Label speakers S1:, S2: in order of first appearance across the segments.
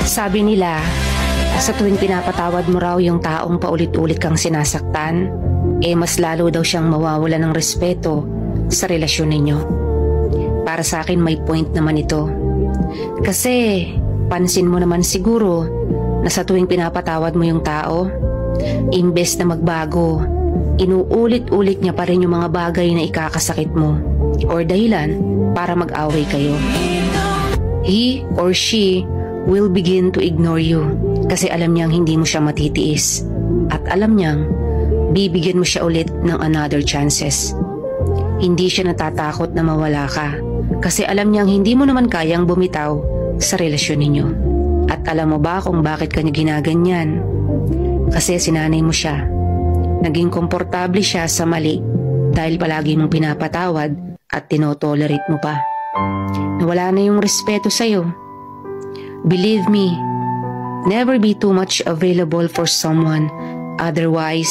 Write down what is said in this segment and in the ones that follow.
S1: Sabi nila, sa tuwing pinapatawad mo raw yung taong paulit-ulit kang sinasaktan, mas lalo daw siyang mawawala ng respeto sa relasyon ninyo. Para sa akin may point naman ito. Kasi pansin mo naman siguro na sa tuwing pinapatawad mo yung tao, imbes na magbago, inuulit-ulit niya pa rin yung mga bagay na ikakasakit mo or dahilan para mag-away kayo. He or she will begin to ignore you kasi alam niyang hindi mo siya matitiis at alam niyang bibigyan mo siya ulit ng another chances. Hindi siya natatakot na mawala ka kasi alam niyang hindi mo naman kayang bumitaw sa relasyon ninyo. At alam mo ba kung bakit kanya ginaganyan? Kasi sinanay mo siya. Naging komportable siya sa mali dahil palagi mong pinapatawad at tinotolerate mo pa. Nawala na yung respeto sa'yo. Believe me, never be too much available for someone, otherwise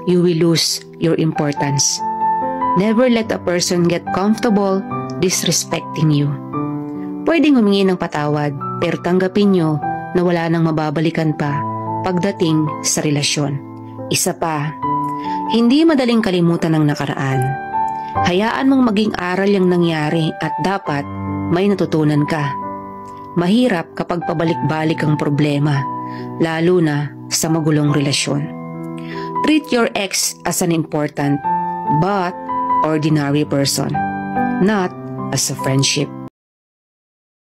S1: you will lose your importance. Never let a person get comfortable disrespecting you. Pwedeng humingi ng patawad pero tanggapin nyo na wala nang mababalikan pa pagdating sa relasyon. Isa pa, hindi madaling kalimutan ng nakaraan. Hayaan mong maging aral yung nangyari at dapat may natutunan ka. Mahirap kapag pabalik-balik ang problema, lalo na sa magulong relasyon. Treat your ex as an important but ordinary person, not as a friendship.